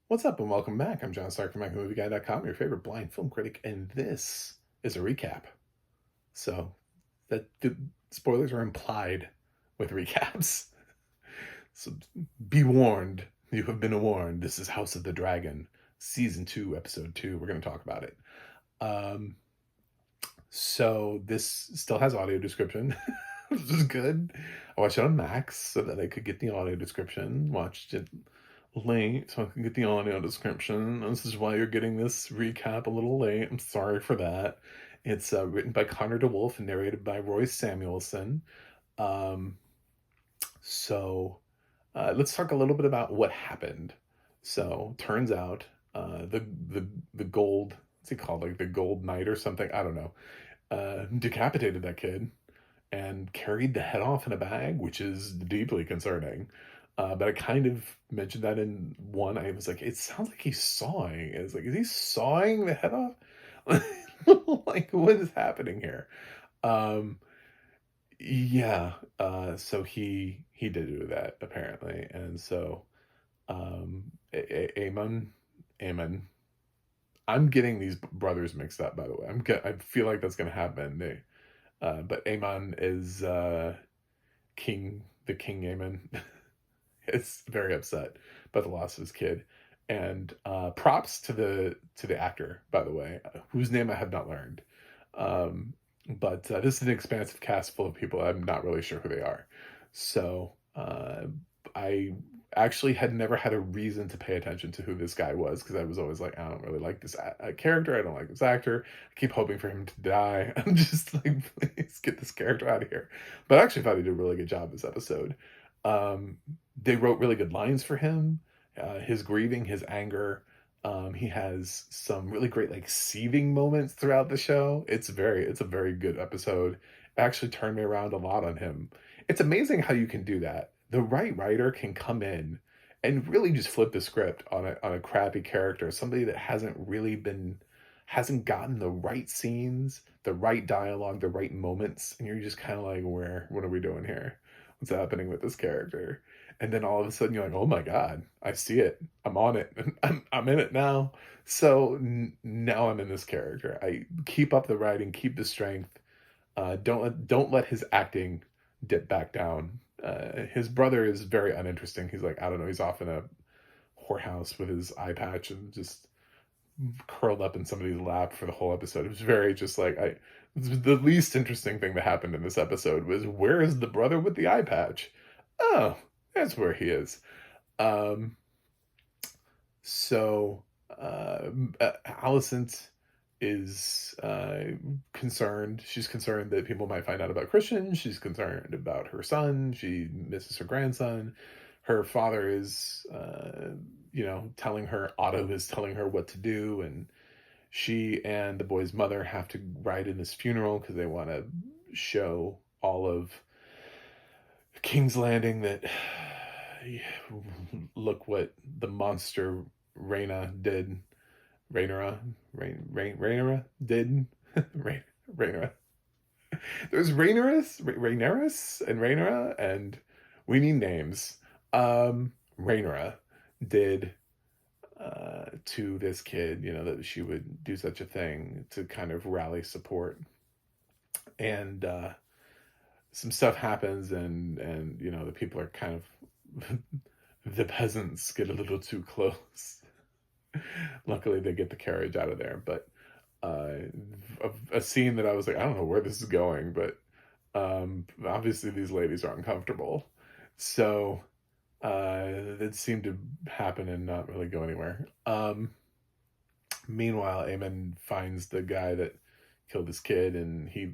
What's up and welcome back. I'm John Stark from MacMovieGuy.com, your favorite blind film critic, and this is a recap. So that the spoilers are implied with recaps. So be warned. You have been warned. This is House of the Dragon, Season 2, Episode 2. We're going to talk about it. Um, so this still has audio description, which is good. I watched it on Max so that I could get the audio description. Watched it late so I can get the audio description. This is why you're getting this recap a little late. I'm sorry for that. It's written by Connor DeWolf and narrated by Roy Samuelson. Um, so let's talk a little bit about what happened. So turns out the gold, what's he called, like the Gold Knight or something? I don't know. Decapitated that kid and carried the head off in a bag, which is deeply concerning. But I kind of mentioned that in one. I was like, it sounds like he's sawing. It's like, is he sawing the head off? Like, what is happening here? Um, yeah. So he did do that apparently, and so Amon, Amon. I'm getting these brothers mixed up, by the way. I feel like that's gonna happen. But Amon is King Amon. Is very upset about the loss of his kid. And props to the actor, by the way, whose name I have not learned. Um, but this is an expansive cast full of people. I'm not really sure who they are. So I actually had never had a reason to pay attention to who this guy was because I was always like, I don't really like this character. I don't like this actor. I keep hoping for him to die. I'm just like, please get this character out of here. But I actually thought he did a really good job this episode. Um, they wrote really good lines for him. His grieving, his anger. He has some really great like seething moments throughout the show. It's a very good episode. It actually turned me around a lot on him. It's amazing how you can do that. The right writer can come in and really just flip the script on a crappy character, somebody that hasn't gotten the right scenes, the right dialogue, the right moments, and you're just kind of like, what are we doing here? What's happening with this character? And then all of a sudden you're like, oh my god, I see it, I'm on it. I'm in it now. So now I'm in this character. I keep up the writing, keep the strength. Don't let his acting dip back down. His brother is very uninteresting. He's like, I don't know, he's off in a whorehouse with his eye patch and just curled up in somebody's lap for the whole episode. It was very just like, the least interesting thing that happened in this episode was, where is the brother with the eye patch? Oh, that's where he is. Um, so Alicent is concerned. She's concerned that people might find out about Christian. She's concerned about her son. She misses her grandson. Her father is, telling her, Otto is telling her what to do. And she and the boy's mother have to ride in his funeral because they want to show all of King's Landing that look what the monster Rhaena did. Rhaenyra did. Rhaenyra. There's Rhaenyra, and Rhaenyra, and we need names. Rhaenyra did to this kid, that she would do such a thing to kind of rally support. And some stuff happens, and the people are kind of the peasants get a little too close. Luckily, they get the carriage out of there, but a scene that I was like, I don't know where this is going, but obviously these ladies are uncomfortable, so it seemed to happen and not really go anywhere. Meanwhile, Aemon finds the guy that killed his kid, and he,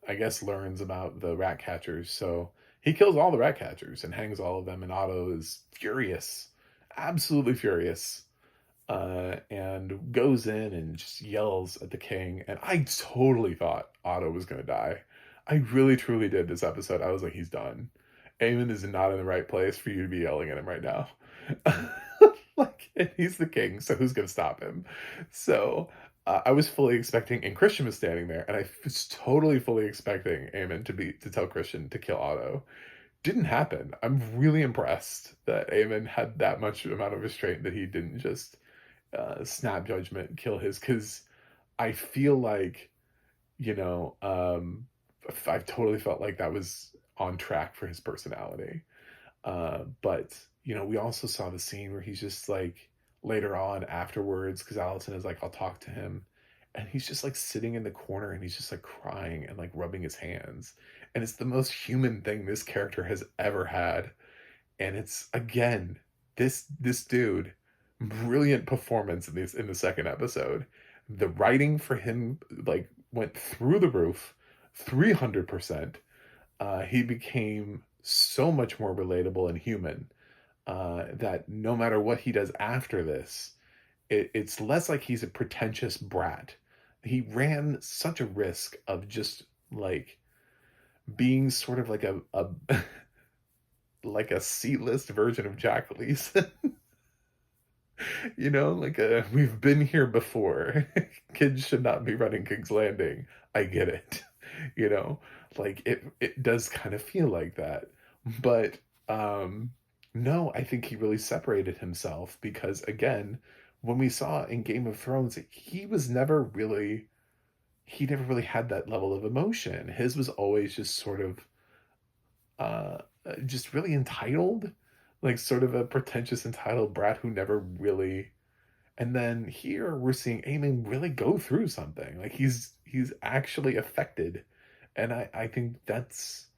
I guess, learns about the rat catchers. So he kills all the rat catchers and hangs all of them. And Otto is furious, absolutely furious, and goes in and just yells at the king. And I totally thought Otto was going to die. I really, truly did this episode. I was like, he's done. Aemon is not in the right place for you to be yelling at him right now. Like, and he's the king, so who's going to stop him? So I was fully expecting, and Christian was standing there, and I was totally fully expecting Aemon to tell Christian to kill Otto. didn't happen. I'm really impressed that Aemon had that much amount of restraint that he didn't just snap judgment, kill his. Because I feel like, you know, I totally felt like that was on track for his personality. But you know, we also saw the scene where he's just like later on afterwards, because Allison is like, I'll talk to him. And he's just like sitting in the corner and he's just like crying and like rubbing his hands. And it's the most human thing this character has ever had. And it's again, this dude, brilliant performance in the second episode. The writing for him like went through the roof, 300%. He became so much more relatable and human, that no matter what he does after this, it's less like he's a pretentious brat. He ran such a risk of just like being sort of like a like a C-list version of Jack Leeson. You know, like we've been here before. Kids should not be running King's Landing. I get it. You know, like it does kind of feel like that. But no, I think he really separated himself because again, when we saw in Game of Thrones, he never really had that level of emotion. His was always just sort of uh just really entitled, like sort of a pretentious entitled brat who never really. And then here we're seeing Eamon really go through something. Like he's actually affected. And I think that's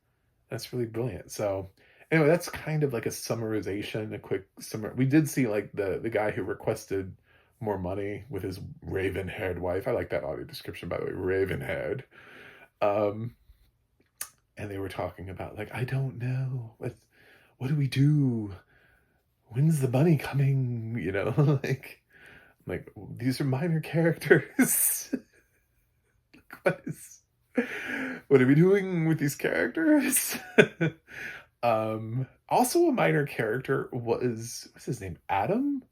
really brilliant. So anyway, that's kind of like a summarization, a quick summary. We did see like the guy who requested more money with his raven-haired wife. I like that audio description, by the way, raven-haired. Um, and they were talking about like, I don't know, what do we do? When's the money coming? You know, like these are minor characters. what is what are we doing with these characters? Also a minor character what's his name? Adam?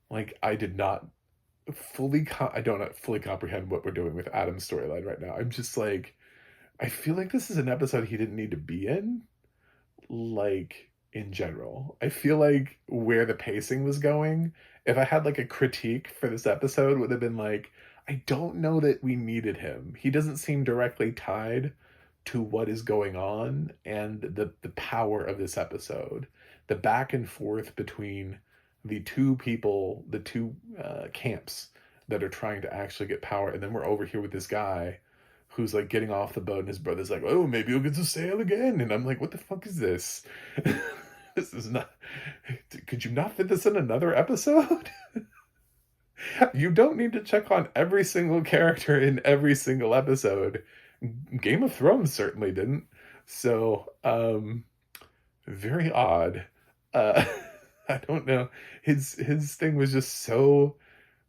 Like I did not I don't fully comprehend what we're doing with Adam's storyline right now. I'm just like, I feel like this is an episode he didn't need to be in, like in general. I feel like where the pacing was going, if I had like a critique for this episode, would have been like, I don't know that we needed him. He doesn't seem directly tied to what is going on and the power of this episode. The back and forth between the two people, the two camps that are trying to actually get power, and then we're over here with this guy who's like getting off the boat and his brother's like, oh, maybe you'll get to sail again. And I'm like, what the fuck is this? This is not, could you not fit this in another episode? You don't need to check on every single character in every single episode. Game of Thrones certainly didn't. So, very odd. Uh, I don't know. His thing was just so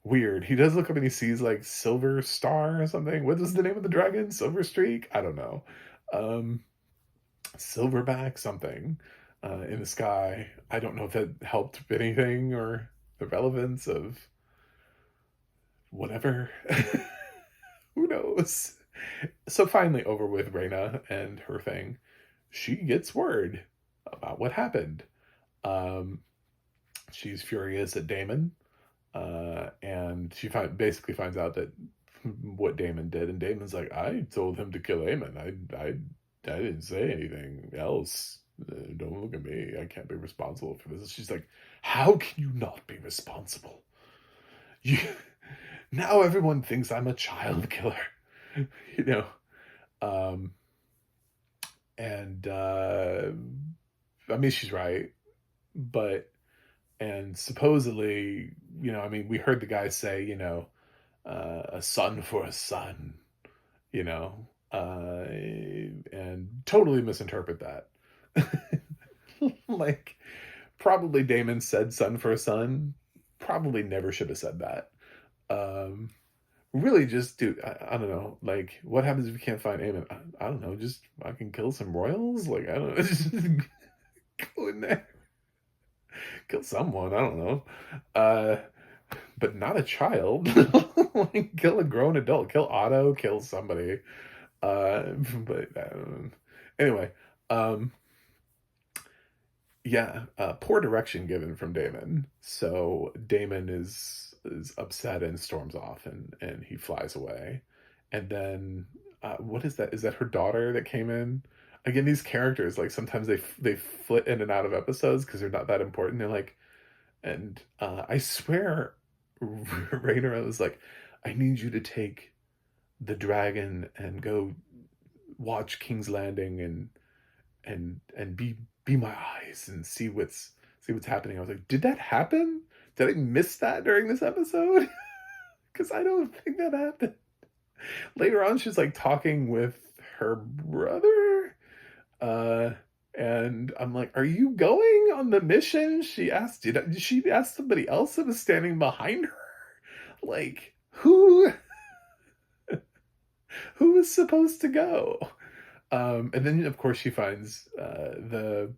weird. He does look up and he sees like Silver Star or something. What is the name of the dragon? Silver Streak? I don't know. Um, Silverback something in the sky. I don't know if that helped anything or the relevance of whatever. Who knows? So finally over with Reyna and her thing. She gets word about what happened. Um, she's furious at Damon. And she basically finds out that what Damon did, and Damon's like, I told him to kill Aemon. I didn't say anything else. Don't look at me. I can't be responsible for this. She's like, how can you not be responsible? You now everyone thinks I'm a child killer. You know. And I mean, she's right, but and supposedly, you know, I mean, we heard the guy say, you know, a son for a son, you know, and totally misinterpret that. Like, probably Damon said son for a son. Probably never should have said that. Really, just dude, I don't know. Like, what happens if you can't find Aemon? I don't know. Just I can kill some royals. Like, I don't know. Just go in there, kill someone. I don't know. But not a child. Like, kill a grown adult. Kill Otto. Kill somebody. But anyway. Yeah, poor direction given from Damon. So Damon is upset and storms off, and he flies away. And then what is that? Is that her daughter that came in? Again, these characters, like, sometimes they flit in and out of episodes because they're not that important. They're like, and I swear, Rhaenyra was like, "I need you to take the dragon and go watch King's Landing and be my eyes and see what's happening." I was like, did that happen? Did I miss that during this episode? Because I don't think that happened. Later on, she's like talking with her brother, uh, and I'm like, "Are you going on the mission?" She asked. Did she ask somebody else that was standing behind her? Like, who is supposed to go? And then, of course, she finds the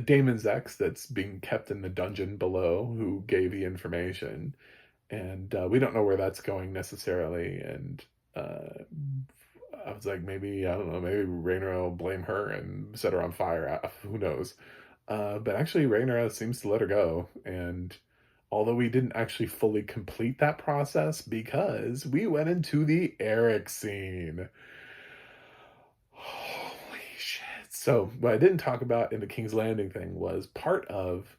Damon's ex that's being kept in the dungeon below, who gave the information, and we don't know where that's going necessarily. And uh, I was like, maybe, I don't know, maybe Rhaenyra will blame her and set her on fire. Who knows? But actually, Rhaenyra seems to let her go, and although we didn't actually fully complete that process because we went into the Eric scene. Holy shit. So, what I didn't talk about in the King's Landing thing was part of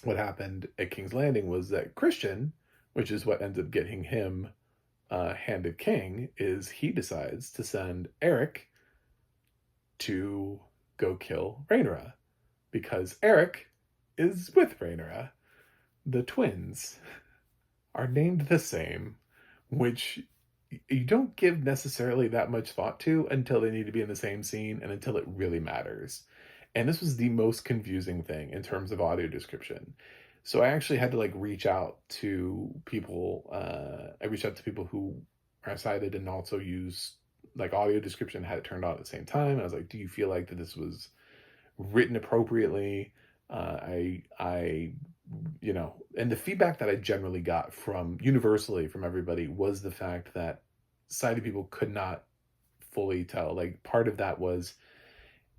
what happened at King's Landing was that Christian, which is what ends up getting him handed king, is he decides to send Eric to go kill Rhaenyra because Eric is with Rhaenyra. The twins are named the same, which you don't give necessarily that much thought to until they need to be in the same scene and until it really matters. And this was the most confusing thing in terms of audio description. So I actually had to like reach out to people. I reached out to people who are sighted and also use like audio description, had it turned on at the same time. I was like, do you feel like that this was written appropriately? I and the feedback that I generally got from universally from everybody was the fact that sighted people could not fully tell. Like, part of that was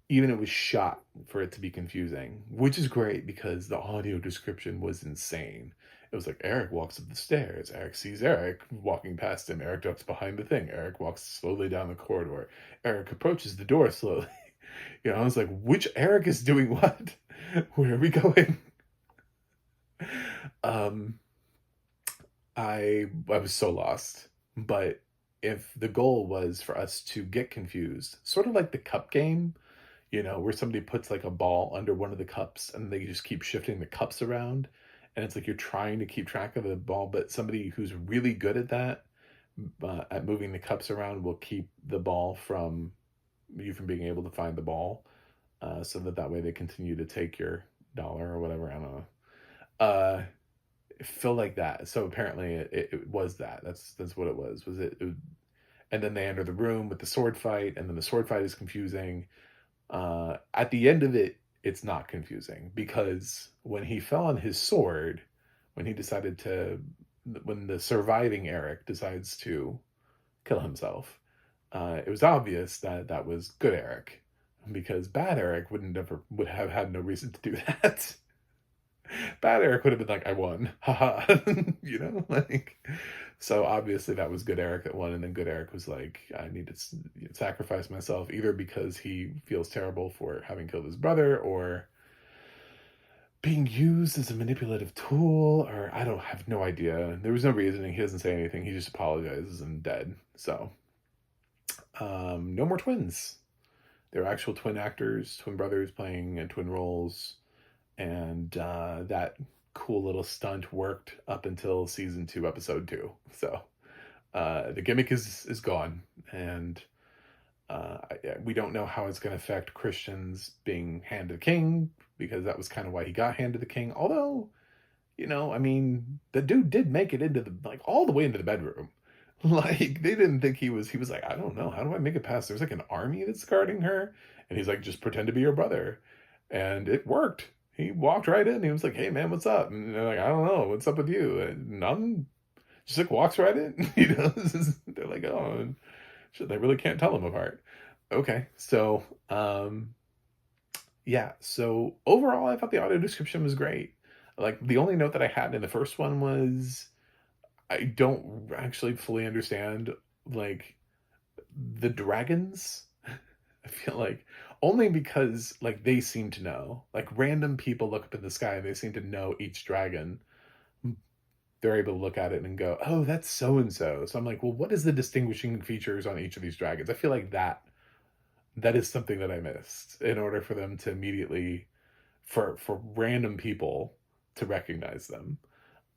even it was shot for it to be confusing, which is great because the audio description was insane. It was like, Eric walks up the stairs. Eric sees Eric walking past him. Eric ducks behind the thing. Eric walks slowly down the corridor. Eric approaches the door slowly. I was like, which Eric is doing what? Where are we going? Um, I was so lost. But if the goal was for us to get confused, sort of like the cup game, where somebody puts like a ball under one of the cups and they just keep shifting the cups around, and it's like you're trying to keep track of the ball, but somebody who's really good at that, at moving the cups around, will keep the ball from you from being able to find the ball, so that way they continue to take your dollar or whatever. I don't know. Uh, feel like that. So apparently it was that. That's what it was. And then they enter the room with the sword fight, and then the sword fight is confusing. At the end of it, it's not confusing because when he fell on his sword, when he decided to, when the surviving Eric decides to kill himself, it was obvious that that was good Eric, because bad Eric would have had no reason to do that. Bad Eric would have been like, I won. Haha. Like, so obviously that was good Eric that won. And then good Eric was like, I need to sacrifice myself, either because he feels terrible for having killed his brother, or being used as a manipulative tool, or I don't have no idea. There was no reasoning. He doesn't say anything. He just apologizes and dead. So, no more twins. They're actual twin actors, twin brothers playing twin roles. And that cool little stunt worked up until season 2, episode 2. So the gimmick is gone, and we don't know how it's going to affect Christian's being Hand of the King, because that was kind of why he got Hand of the King. Although, I mean, the dude did make it into all the way into the bedroom. Like, they didn't think he was like, I don't know, how do I make it past? There's like an army that's guarding her, and he's like, just pretend to be your brother, and it worked. He walked right in. He was like, hey, man, what's up? And they're like, I don't know. What's up with you? And none. Just like walks right in. They're like, oh, and shit, they really can't tell them apart. Okay. So, Yeah, so overall, I thought the audio description was great. Like, the only note that I had in the first one was I don't actually fully understand, like, the dragons. I feel like only because, like, they seem to know. Like, random people look up in the sky and they seem to know each dragon. They're able to look at it and go, "Oh, that's so and so." So I'm like, "Well, what is the distinguishing features on each of these dragons?" I feel like that is something that I missed in order for them to immediately for random people to recognize them.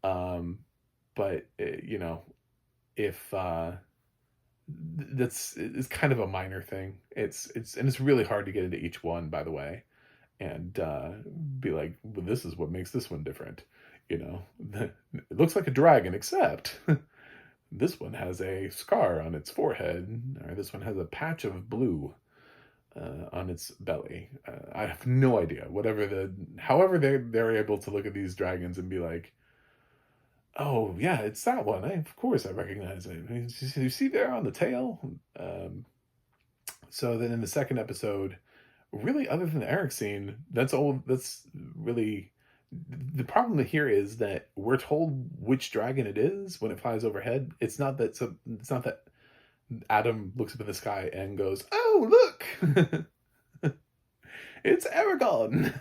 Um, but if that's it's kind of a minor thing. It's really hard to get into each one, by the way, and be like, well, this is what makes this one different. You know, it looks like a dragon, except this one has a scar on its forehead, or this one has a patch of blue on its belly. I have no idea. However they're able to look at these dragons and be like, oh yeah, it's that one. Of course I recognize it. You see there on the tail. So then in the second episode, really, other than the Eric scene, that's all. That's really the problem here is that we're told which dragon it is when it flies overhead. It's not that Adam looks up in the sky and goes, "Oh, look, it's Aragon,"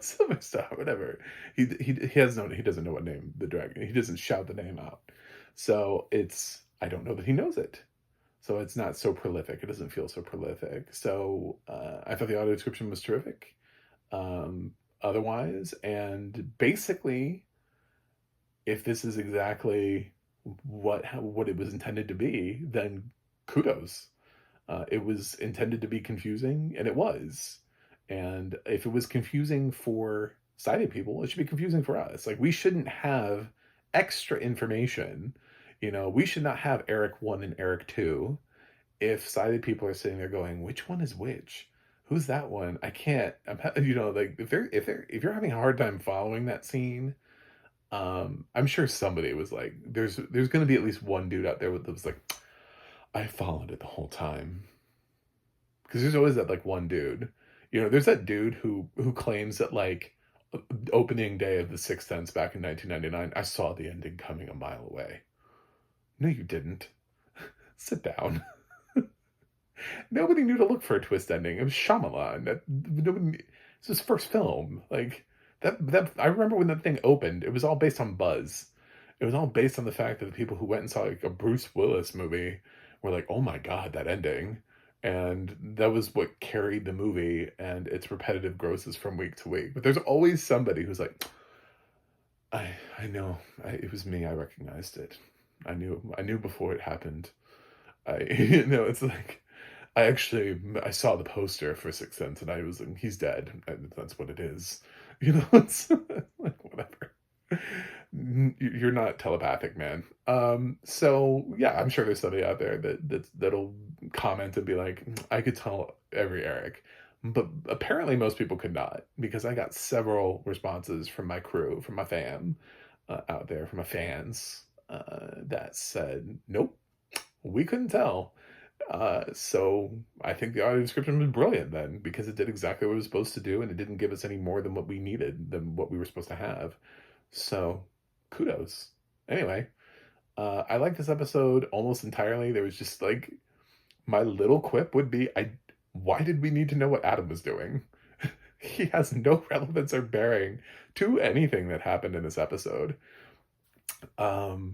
Silver Star, whatever. He doesn't know what name the dragon. He doesn't shout the name out. So I don't know that he knows it. So it's not so prolific. It doesn't feel so prolific. So I thought the audio description was terrific. Otherwise, and basically, if this is exactly what it was intended to be, then kudos. It was intended to be confusing, and it was. And if it was confusing for sighted people, it should be confusing for us. Like, we shouldn't have extra information. We should not have Eric 1 and Eric 2 if sighted people are sitting there going, which one is which? Who's that one? I can't. Like, if you're having a hard time following that scene, I'm sure somebody was like, there's going to be at least one dude out there that was like, I followed it the whole time. Because there's always that like one dude. There's that dude who claims that like opening day of The Sixth Sense back in 1999, I saw the ending coming a mile away. No, you didn't. Sit down. Nobody knew to look for a twist ending. It was Shyamalan. It's his first film. Like that. I remember when that thing opened. It was all based on buzz. It was all based on the fact that the people who went and saw like a Bruce Willis movie were like, "Oh my god, that ending," and that was what carried the movie and its repetitive grosses from week to week. But there's always somebody who's like, "I know. It was me. I recognized it. I knew before it happened." It's like I saw the poster for Sixth Sense and I was like, he's dead. And that's what it is. It's like, whatever. You're not telepathic, man. So yeah, I'm sure there's somebody out there that'll comment and be like, I could tell every Eric. But apparently most people could not, because I got several responses from my crew, from my fam out there, from my fans, that said, nope, we couldn't tell. So I think the audio description was brilliant then, because it did exactly what it was supposed to do, and it didn't give us any more than what we needed, than what we were supposed to have. So kudos. Anyway, I like this episode almost entirely. There was just like my little quip would be, why did we need to know what Adam was doing? He has no relevance or bearing to anything that happened in this episode.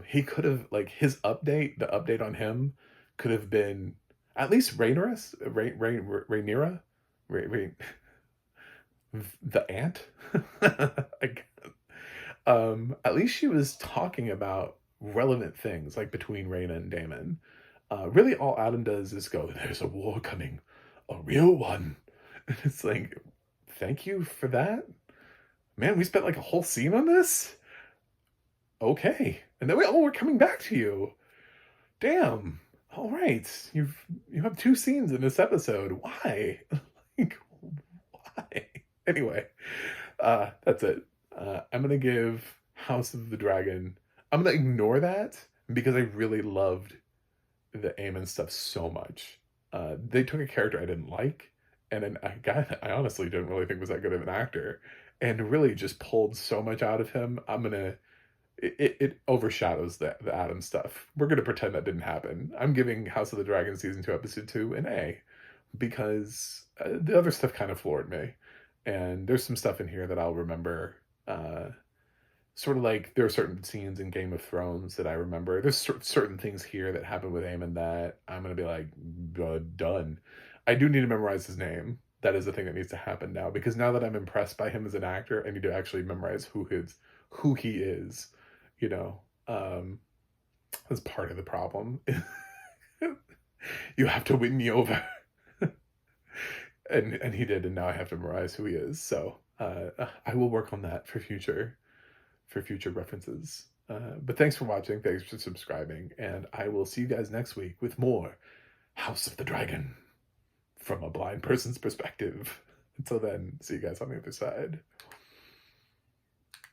He could have, like, the update on him could have been at least Rhaenyra, the aunt. Like, at least she was talking about relevant things, like between Rhaena and Daemon. Really, all Adam does is go, "There's a war coming, a real one." And it's like, thank you for that, man. We spent like a whole scene on this. Okay, and then we're coming back to you. Damn. All right, you have two scenes in this episode. Why? Like, why? Anyway, that's it. I'm gonna give House of the Dragon. I'm gonna ignore that because I really loved the Aemon stuff so much. They took a character I didn't like and a guy that I honestly didn't really think was that good of an actor, and really just pulled so much out of him. It overshadows the Adam stuff. We're gonna pretend that didn't happen. I'm giving House of the Dragon season 2, episode 2 an A because the other stuff kind of floored me, and there's some stuff in here that I'll remember. Sort of like there are certain scenes in Game of Thrones that I remember. There's certain things here that happen with Aemon that I'm gonna be like, done. I do need to memorize his name. That is the thing that needs to happen now because now that I'm impressed by him as an actor, I need to actually memorize who he is. You know, that's part of the problem. You have to win me over, and he did, and now I have to memorize who he is. So I will work on that for future references. But thanks for watching, thanks for subscribing, and I will see you guys next week with more House of the Dragon from a blind person's perspective. Until then, see you guys on the other side.